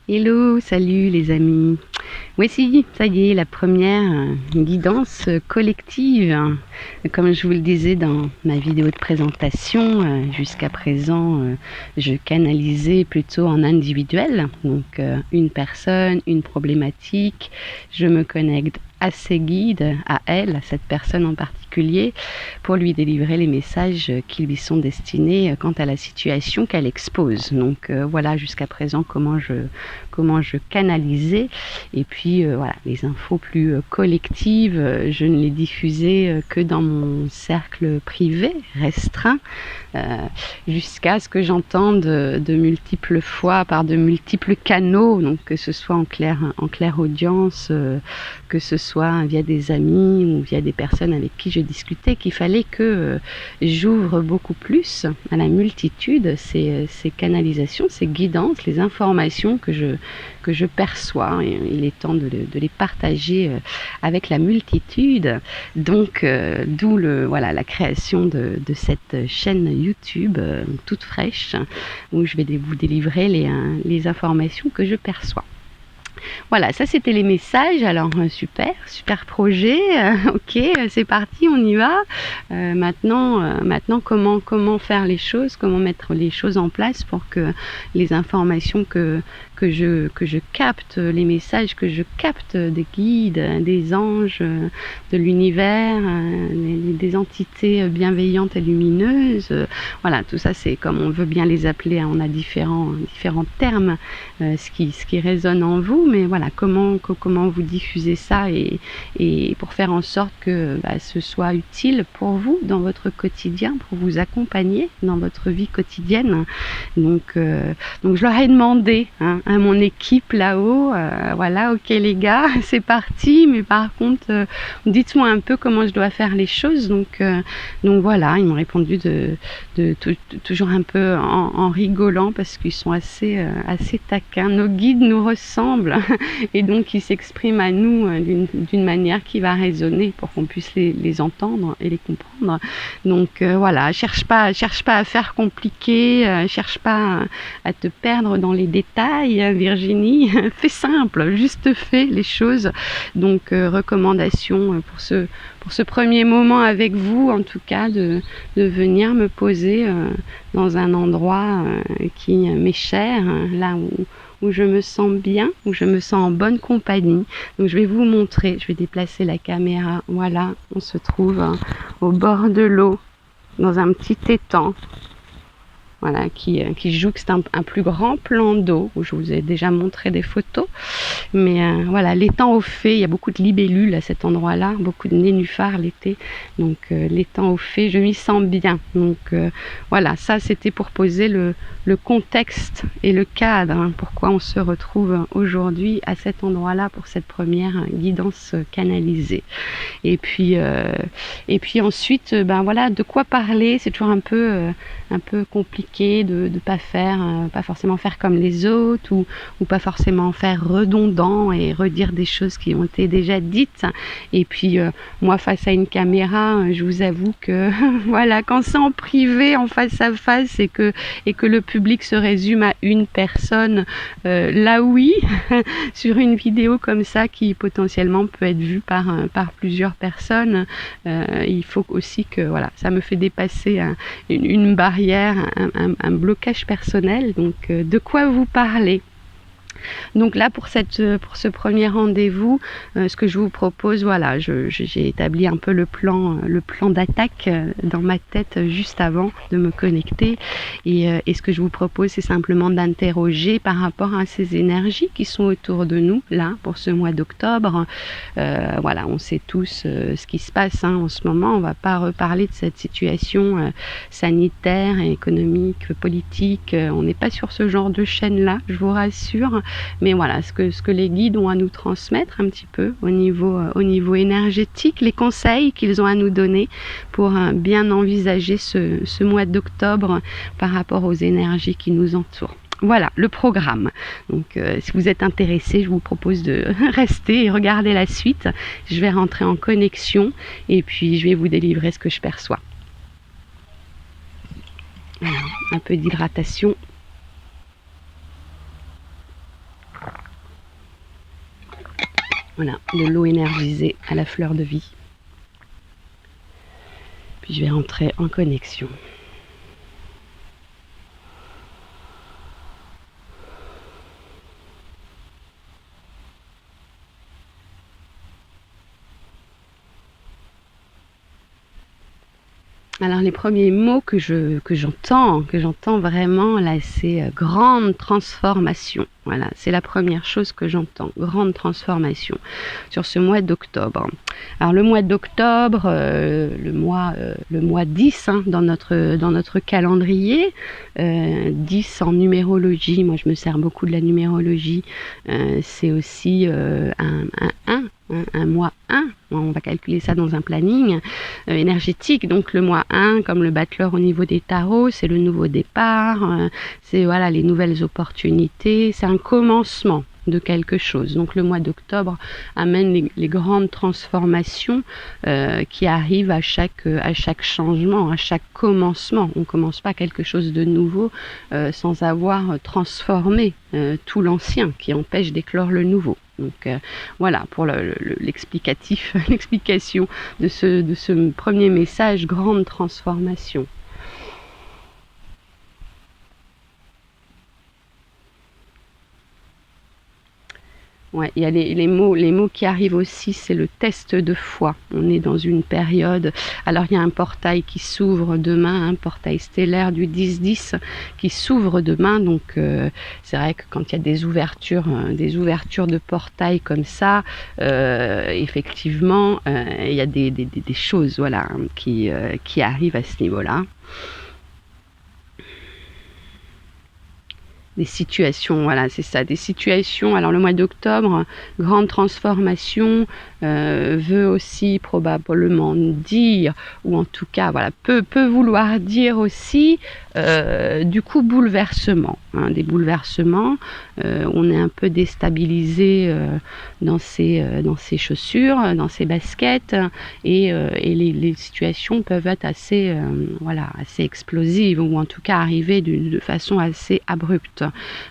Hello, salut les amis. Voici, ça y est, la première guidance collective. Comme je vous le disais dans ma vidéo de présentation, jusqu'à présent, je canalisais plutôt en individuel. Donc, une personne, une problématique. Je me connecte à ses guides, à elle, à cette personne en particulier, pour lui délivrer les messages qui lui sont destinés quant à la situation qu'elle expose. Donc, voilà jusqu'à présent comment je canalisais. Et puis voilà, les infos plus collectives, je ne les diffusais que dans mon cercle privé restreint, jusqu'à ce que j'entende de multiples fois par de multiples canaux, donc que ce soit en clair audience, que ce soit via des amis ou via des personnes avec qui je discutais, qu'il fallait que j'ouvre beaucoup plus à la multitude ces canalisations, ces guidances, les informations que je perçois. Et il est temps de les partager avec la multitude. Donc, d'où la création de cette chaîne YouTube toute fraîche, où je vais vous délivrer les informations que je perçois. Voilà, ça c'était les messages. Alors super projet. Ok, c'est parti, on y va. Maintenant, comment faire les choses, comment mettre les choses en place pour que les informations que je capte, les messages que je capte des guides, des anges, de l'univers, des entités bienveillantes et lumineuses. Voilà, tout ça c'est comme on veut bien les appeler. On a différents termes, ce qui résonne en vous. Mais voilà, comment vous diffusez ça et pour faire en sorte que ce soit utile pour vous dans votre quotidien, pour vous accompagner dans votre vie quotidienne. Donc je leur ai demandé à mon équipe là-haut, voilà, ok les gars, c'est parti, mais par contre, dites-moi un peu comment je dois faire les choses. Donc voilà, ils m'ont répondu toujours un peu en rigolant, parce qu'ils sont assez taquins. Nos guides nous ressemblent et donc ils s'expriment à nous d'une manière qui va résonner pour qu'on puisse les entendre et les comprendre. Donc voilà, cherche pas à faire compliqué, cherche pas à te perdre dans les détails, Virginie. Fais simple, juste fais les choses. Donc recommandation pour ce premier moment avec vous, en tout cas, de venir me poser dans un endroit qui m'est cher, là où je me sens bien, où je me sens en bonne compagnie. Donc je vais vous montrer, je vais déplacer la caméra. Voilà, on se trouve au bord de l'eau, dans un petit étang. Voilà, qui jouxte un plus grand plan d'eau, où je vous ai déjà montré des photos. Mais voilà, l'étang au fait, il y a beaucoup de libellules à cet endroit-là, beaucoup de nénuphars l'été. Donc l'étang au fait, je m'y sens bien. Donc voilà, ça c'était pour poser le contexte et le cadre, pourquoi on se retrouve aujourd'hui à cet endroit-là pour cette première guidance canalisée. Et puis ensuite, voilà, de quoi parler. C'est toujours un peu compliqué de pas forcément faire comme les autres, ou pas forcément faire redondant et redire des choses qui ont été déjà dites. Et puis moi, face à une caméra, je vous avoue que voilà, quand c'est en privé, en face à face, et que le public se résume à une personne, là oui, sur une vidéo comme ça qui potentiellement peut être vue par plusieurs personnes, il faut aussi que voilà, ça me fait dépasser une barrière, un blocage personnel. Donc de quoi vous parlez? Donc là, pour ce premier rendez-vous, ce que je vous propose, voilà, j'ai établi un peu le plan d'attaque dans ma tête juste avant de me connecter. Et ce que je vous propose, c'est simplement d'interroger par rapport à ces énergies qui sont autour de nous, là, pour ce mois d'octobre. Voilà, on sait tous ce qui se passe en ce moment. On ne va pas reparler de cette situation sanitaire, économique, politique. On n'est pas sur ce genre de chaîne-là, je vous rassure. Mais voilà, ce que les guides ont à nous transmettre un petit peu au niveau énergétique, les conseils qu'ils ont à nous donner pour bien envisager ce mois d'octobre par rapport aux énergies qui nous entourent. Voilà le programme. Donc si vous êtes intéressé, je vous propose de rester et regarder la suite. Je vais rentrer en connexion et puis je vais vous délivrer ce que je perçois. Voilà, un peu d'hydratation. Voilà, de l'eau énergisée à la fleur de vie. Puis je vais rentrer en connexion. Alors les premiers mots que j'entends vraiment là, c'est grande transformation. Voilà, c'est la première chose que j'entends, grande transformation sur ce mois d'octobre. Alors le mois d'octobre, le mois 10 hein, dans notre calendrier, 10 en numérologie. Moi je me sers beaucoup de la numérologie. C'est aussi un mois 1, on va calculer ça dans un planning énergétique, donc le mois 1, comme le battleur au niveau des tarots, c'est le nouveau départ, c'est voilà, les nouvelles opportunités, c'est un commencement de quelque chose. Donc le mois d'octobre amène les grandes transformations qui arrivent à chaque changement, à chaque commencement. On ne commence pas quelque chose de nouveau sans avoir transformé tout l'ancien qui empêche d'éclore le nouveau. Donc voilà pour l'explication de ce premier message, grande transformation. Ouais, il y a les mots qui arrivent aussi, c'est le test de foi. On est dans une période. Alors il y a un portail qui s'ouvre demain, un portail stellaire du 10-10 qui s'ouvre demain. Donc c'est vrai que quand il y a des ouvertures de portail comme ça, effectivement, il y a des choses voilà, qui arrivent à ce niveau-là. Des situations, voilà, c'est ça, des situations. Alors le mois d'octobre, grande transformation, veut aussi probablement dire, ou en tout cas, voilà, peut vouloir dire aussi, du coup, bouleversement, hein, des bouleversements. On est un peu déstabilisé dans ses chaussures, dans ses baskets, et les situations peuvent être assez, voilà, assez explosives, ou en tout cas arriver de façon assez abrupte.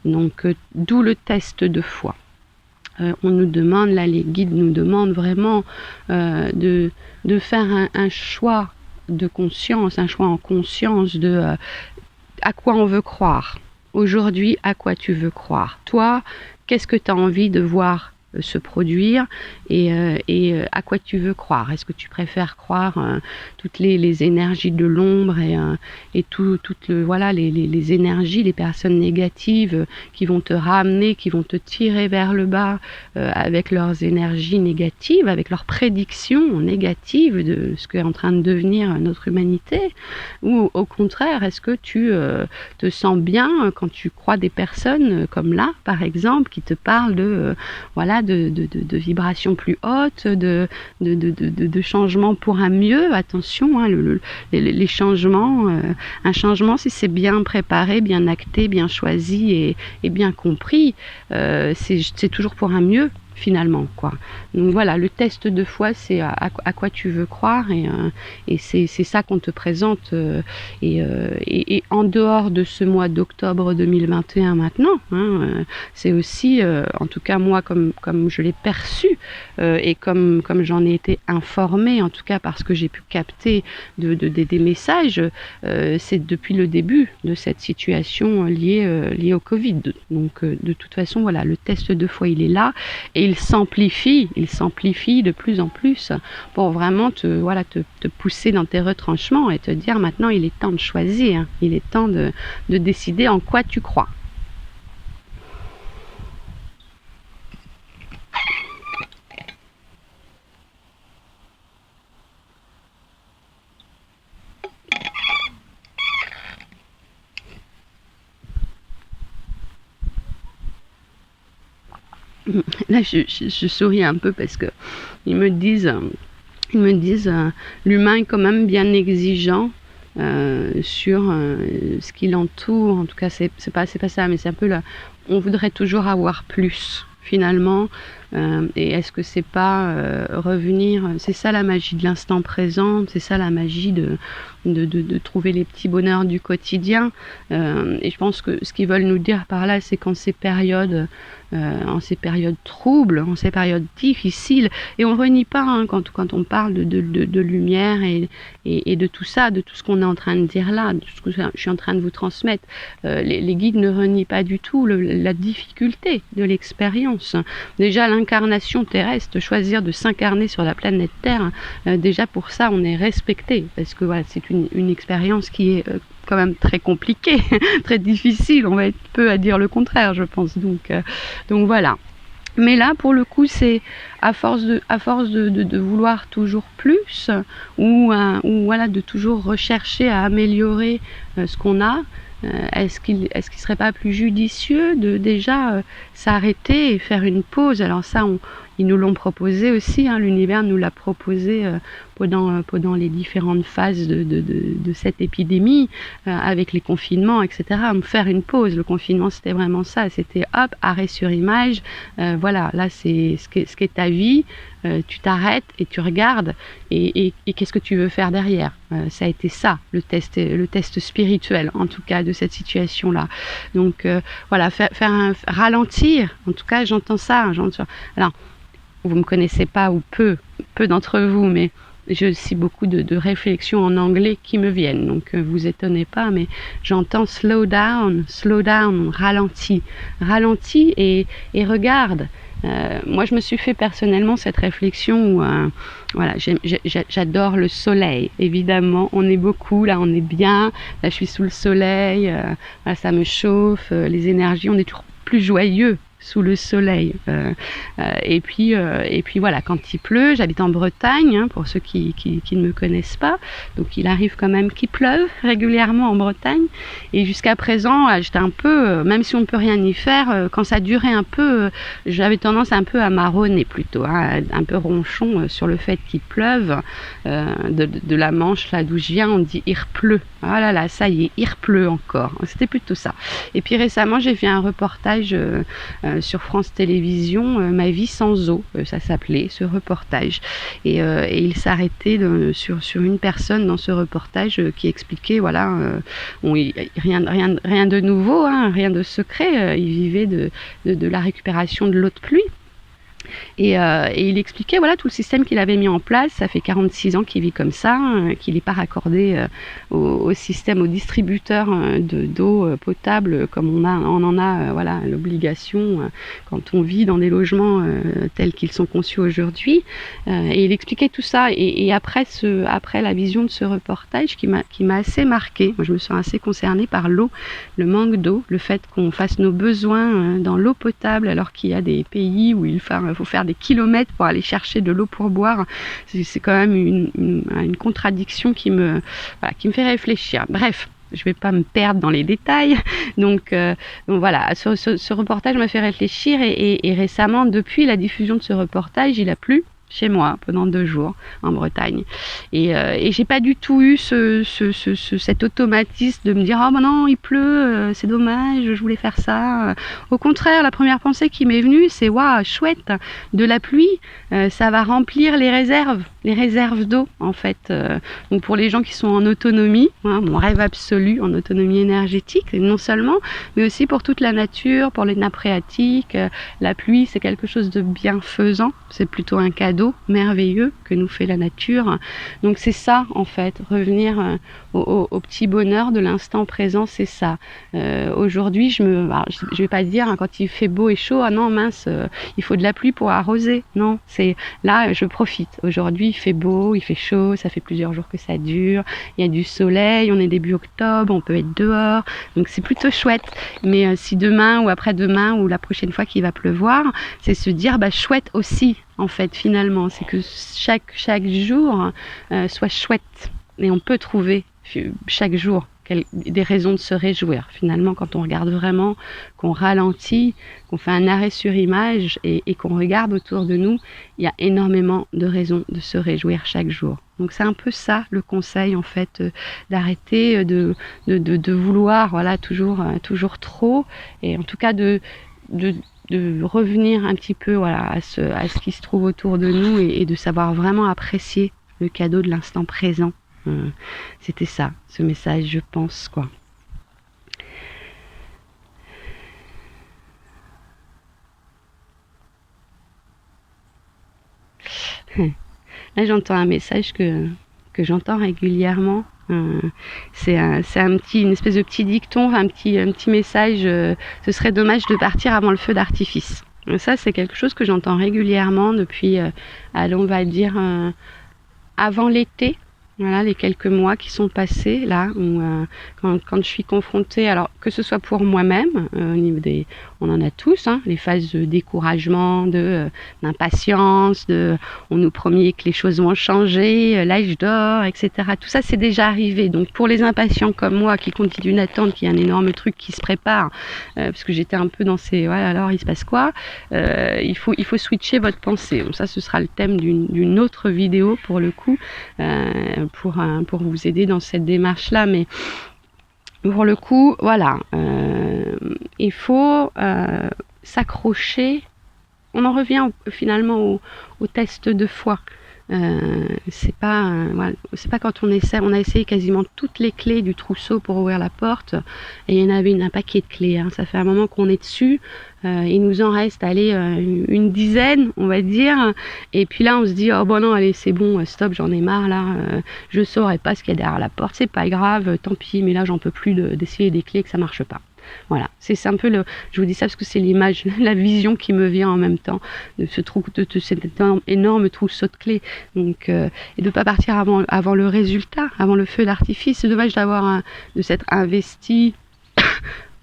Donc, d'où le test de foi. On nous demande, là les guides nous demandent vraiment de faire un choix de conscience, un choix en conscience de à quoi on veut croire. Aujourd'hui, à quoi tu veux croire? Toi, qu'est-ce que tu as envie de voir se produire et à quoi tu veux croire? Est-ce que tu préfères croire toutes les énergies de l'ombre et toutes voilà, les énergies, les personnes négatives qui vont te ramener, qui vont te tirer vers le bas avec leurs énergies négatives, avec leurs prédictions négatives de ce qu'est en train de devenir notre humanité? Ou au contraire, est-ce que tu te sens bien quand tu crois des personnes comme là, par exemple, qui te parlent de voilà, de vibrations plus hautes, de changements pour un mieux? Attention, hein, les changements, un changement, si c'est bien préparé, bien acté, bien choisi et bien compris, c'est toujours pour un mieux, finalement, quoi. Donc voilà, le test de foi, c'est à quoi tu veux croire, et c'est ça qu'on te présente, et en dehors de ce mois d'octobre 2021 maintenant, hein, c'est aussi, en tout cas moi, comme je l'ai perçu, et comme j'en ai été informée, en tout cas parce que j'ai pu capter des messages, c'est depuis le début de cette situation liée au Covid. Donc de toute façon, voilà, le test de foi, il est là, et il s'amplifie de plus en plus pour vraiment te pousser dans tes retranchements et te dire maintenant il est temps de choisir, hein. Il est temps de décider en quoi tu crois. Là, je souris un peu parce que ils me disent l'humain est quand même bien exigeant sur ce qui l'entoure. En tout cas, c'est pas ça, mais c'est un peu là. On voudrait toujours avoir plus. Finalement, Et est-ce que c'est pas revenir, c'est ça la magie de l'instant présent, c'est ça la magie de trouver les petits bonheurs du quotidien. Et je pense que ce qu'ils veulent nous dire par là, c'est qu'en ces périodes troubles, en ces périodes difficiles, et on ne renie pas quand on parle de lumière et de tout ça, de tout ce qu'on est en train de dire là, de ce que je suis en train de vous transmettre. Les guides ne renient pas du tout la difficulté de l'expérience. Déjà l'incarnation terrestre, choisir de s'incarner sur la planète Terre, déjà pour ça on est respecté, parce que voilà, c'est une expérience qui est quand même très compliquée, très difficile, on va être peu à dire le contraire, je pense. Donc voilà. Mais là, pour le coup, c'est à force de vouloir toujours plus, ou voilà, de toujours rechercher à améliorer ce qu'on a. Est-ce qu'il serait pas plus judicieux de déjà s'arrêter et faire une pause? Alors ça, ils nous l'ont proposé aussi, l'univers nous l'a proposé pendant les différentes phases de cette épidémie, avec les confinements, etc. Faire une pause. Le confinement, c'était vraiment ça. C'était hop, arrêt sur image. Voilà, là, c'est ce qu'est ta vie. Tu t'arrêtes et tu regardes. Et qu'est-ce que tu veux faire derrière? Ça a été ça, le test spirituel, en tout cas, de cette situation-là. Donc, voilà, ralentir. En tout cas, j'entends ça. Alors, vous ne me connaissez pas, ou peu d'entre vous, mais j'ai aussi beaucoup de réflexions en anglais qui me viennent, donc vous étonnez pas, mais j'entends slow down, ralentis et regarde. Moi, je me suis fait personnellement cette réflexion où, voilà, j'adore le soleil. Évidemment, on est beaucoup, là, on est bien. Là, je suis sous le soleil, voilà, ça me chauffe, les énergies, on est toujours plus joyeux sous le soleil. Et puis voilà, quand il pleut, j'habite en Bretagne, pour ceux qui ne me connaissent pas, donc il arrive quand même qu'il pleuve régulièrement en Bretagne, et jusqu'à présent, j'étais un peu, même si on ne peut rien y faire, quand ça durait un peu, j'avais tendance un peu à marronner plutôt, un peu ronchon sur le fait qu'il pleuve. De la Manche, là d'où je viens, on dit « il pleut ». Ah là là, ça y est, il pleut encore. C'était plutôt ça. Et puis récemment, j'ai fait un reportage sur France Télévisions, Ma vie sans eau, ça s'appelait, ce reportage. Et il s'arrêtait sur une personne dans ce reportage qui expliquait, voilà, rien de nouveau, rien de secret. Il vivait de la récupération de l'eau de pluie. Et il expliquait, voilà, tout le système qu'il avait mis en place. Ça fait 46 ans qu'il vit comme ça, qu'il n'est pas raccordé au système, au distributeur d'eau potable, comme on en a voilà, l'obligation quand on vit dans des logements tels qu'ils sont conçus aujourd'hui. Et il expliquait tout ça. Et après la vision de ce reportage qui m'a assez marquée, moi je me sens assez concernée par l'eau, le manque d'eau, le fait qu'on fasse nos besoins dans l'eau potable, alors qu'il y a des pays où il faut faire des kilomètres pour aller chercher de l'eau pour boire. C'est quand même une contradiction qui me fait réfléchir. Bref, je ne vais pas me perdre dans les détails. Donc voilà, ce reportage m'a fait réfléchir, et récemment, depuis la diffusion de ce reportage, il a plu chez moi pendant 2 jours en Bretagne, et j'ai pas du tout eu cet automatisme de me dire oh non, il pleut, c'est dommage, je voulais faire ça. Au contraire, la première pensée qui m'est venue, c'est waouh, chouette, de la pluie, ça va remplir les réserves d'eau, en fait. Donc pour les gens qui sont en autonomie, mon rêve absolu en autonomie énergétique, non seulement, mais aussi pour toute la nature, pour les nappes phréatiques. La pluie, c'est quelque chose de bienfaisant, c'est plutôt un cadeau merveilleux que nous fait la nature. Donc c'est ça, en fait, revenir au petit bonheur de l'instant présent, c'est ça. Aujourd'hui, je vais pas dire quand il fait beau et chaud, ah non mince, il faut de la pluie pour arroser. Non, c'est là, je profite. Aujourd'hui, il fait beau, il fait chaud, ça fait plusieurs jours que ça dure, il y a du soleil, on est début octobre, on peut être dehors, donc c'est plutôt chouette. Mais si demain ou après-demain ou la prochaine fois qu'il va pleuvoir, c'est se dire chouette aussi, en fait, finalement, c'est que chaque jour soit chouette, et on peut trouver chaque jour des raisons de se réjouir. Finalement, quand on regarde vraiment, qu'on ralentit, qu'on fait un arrêt sur image et qu'on regarde autour de nous, il y a énormément de raisons de se réjouir chaque jour. Donc c'est un peu ça le conseil, en fait, d'arrêter de vouloir, voilà, toujours trop, et en tout cas de de revenir un petit peu voilà, à ce qui se trouve autour de nous et de savoir vraiment apprécier le cadeau de l'instant présent. C'était ça, ce message, je pense, quoi. Là, j'entends un message que j'entends régulièrement. C'est une espèce de petit dicton, un petit message. Ce serait dommage de partir avant le feu d'artifice. Ça, c'est quelque chose que j'entends régulièrement depuis, allons, on va dire, avant l'été. Voilà, les quelques mois qui sont passés là, où quand je suis confrontée, alors que ce soit pour moi-même, au niveau des, on en a tous, hein, les phases de découragement, d'impatience, on nous promet que les choses vont changer, l'âge d'or, etc. Tout ça, c'est déjà arrivé. Donc pour les impatients comme moi qui continuent d'attendre qu'il y ait un énorme truc qui se prépare, parce que j'étais un peu dans ces, voilà, alors il se passe quoi, il faut switcher votre pensée. Donc ça, ce sera le thème d'une autre vidéo pour le coup. Pour vous aider dans cette démarche-là, mais pour le coup, voilà, il faut s'accrocher. On en revient finalement au test de foi. C'est pas quand on a essayé quasiment toutes les clés du trousseau pour ouvrir la porte, et il y en avait un paquet de clés, hein. Ça fait un moment qu'on est dessus, il nous en reste une dizaine, on va dire, et puis là on se dit oh bon non, allez, c'est bon, stop, j'en ai marre là, je saurais pas ce qu'il y a derrière la porte, c'est pas grave, tant pis, mais là j'en peux plus d'essayer des clés que ça marche pas. Voilà, c'est un peu je vous dis ça parce que c'est l'image, la vision qui me vient en même temps de cet énorme trousseau de clés. Donc, et de pas partir avant le résultat, avant le feu d'artifice. C'est dommage de s'être investi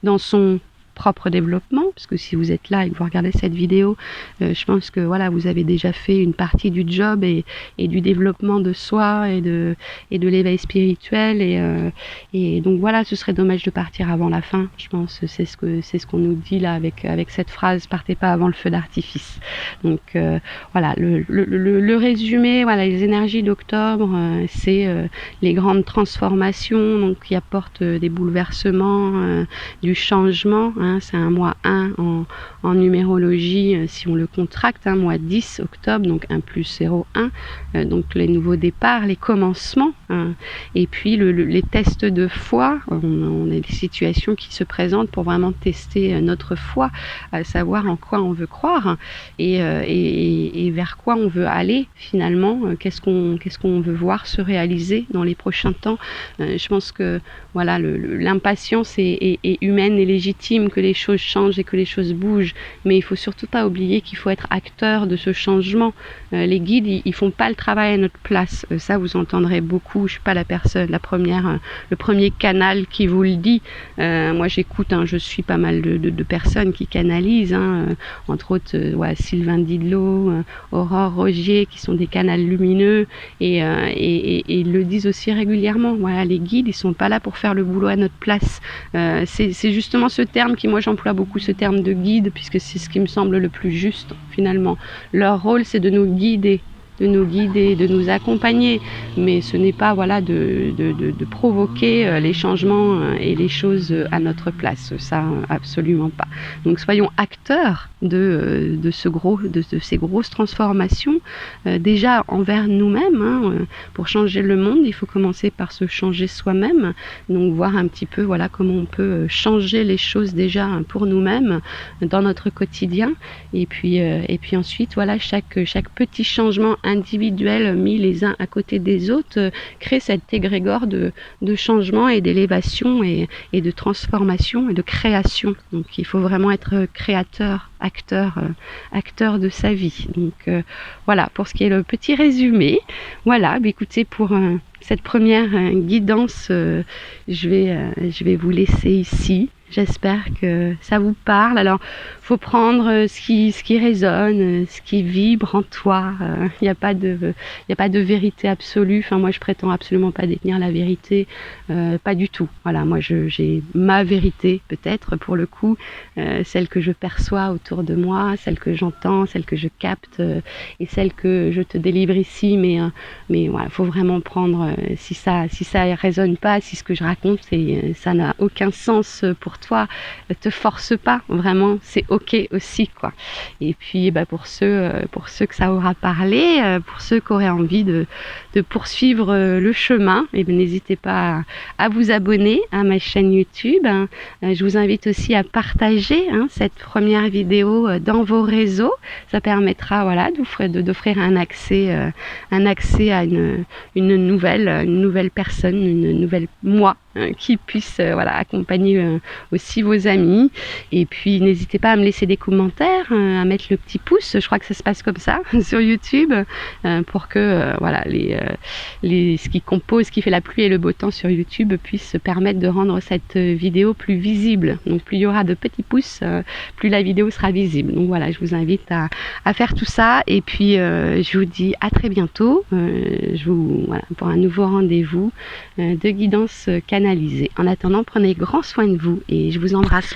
dans son propre développement, parce que si vous êtes là et que vous regardez cette vidéo, je pense que voilà, vous avez déjà fait une partie du job et du développement de soi et de l'éveil spirituel, et donc voilà, ce serait dommage de partir avant la fin. Je pense que c'est ce qu'on nous dit là avec cette phrase, partez pas avant le feu d'artifice. Donc voilà, le résumé, voilà, les énergies d'octobre, c'est les grandes transformations, donc qui apportent des bouleversements, du changement, hein. C'est un mois 1 en numérologie, si on le contracte, un mois 10 octobre, donc 1 plus 0, 1, donc les nouveaux départs, les commencements, hein. Et puis les tests de foi, on a des situations qui se présentent pour vraiment tester notre foi, à savoir en quoi on veut croire et vers quoi on veut aller finalement, qu'est-ce qu'on veut voir se réaliser dans les prochains temps. Je pense que voilà, l'impatience est humaine et légitime, que les choses changent et que les choses bougent, mais il faut surtout pas oublier qu'il faut être acteur de ce changement. Les guides, ils font pas le travail à notre place. Ça, vous entendrez beaucoup. Je suis pas la première, le premier canal qui vous le dit. Moi, j'écoute, hein, je suis pas mal de personnes qui canalisent, hein, entre autres, Sylvain Didlot, Aurore Rogier, qui sont des canals lumineux et ils le disent aussi régulièrement. Voilà, les guides, ils sont pas là pour faire le boulot à notre place. C'est justement ce terme moi j'emploie beaucoup, ce terme de guide, puisque c'est ce qui me semble le plus juste finalement. Leur rôle, c'est de nous guider, de nous accompagner, mais ce n'est pas voilà de provoquer les changements et les choses à notre place, ça absolument pas. Donc soyons acteurs de ces grosses transformations, déjà envers nous-mêmes, hein. Pour changer le monde, il faut commencer par se changer soi-même, donc voir un petit peu voilà comment on peut changer les choses déjà pour nous-mêmes dans notre quotidien, et puis ensuite voilà, chaque petit changement individuel mis les uns à côté des autres crée cet égrégore de changement et d'élévation et de transformation et de création. Donc il faut vraiment être créateur, acteur de sa vie. Donc voilà pour ce qui est le petit résumé. Voilà, écoutez, pour cette première guidance, je vais vous laisser ici. J'espère que ça vous parle. Alors, faut prendre ce qui résonne, ce qui vibre en toi. Il n'y a pas de vérité absolue. Enfin, moi, je prétends absolument pas détenir la vérité, pas du tout. Voilà, moi, j'ai ma vérité, peut-être pour le coup, celle que je perçois autour de moi, celle que j'entends, celle que je capte, et celle que je te délivre ici. Mais voilà, faut vraiment prendre. Si ça résonne pas, si ce que je raconte, ça n'a aucun sens pour toi, te force pas, vraiment, c'est ok aussi, quoi. Et puis pour ceux que ça aura parlé, pour ceux qui auraient envie de poursuivre le chemin, n'hésitez pas à vous abonner à ma chaîne YouTube. Je vous invite aussi à partager cette première vidéo dans vos réseaux. Ça permettra d'offrir un accès à une nouvelle personne, une nouvelle moi qui puisse accompagner aussi vos amis. Et puis n'hésitez pas à me laisser des commentaires, à mettre le petit pouce. Je crois que ça se passe comme ça sur YouTube, pour que ce qui compose, ce qui fait la pluie et le beau temps sur YouTube puisse se permettre de rendre cette vidéo plus visible. Donc plus il y aura de petits pouces, plus la vidéo sera visible. Donc voilà, je vous invite à faire tout ça. Et puis je vous dis à très bientôt pour un nouveau rendez-vous de guidance canalisée. En attendant, prenez grand soin de vous et je vous embrasse.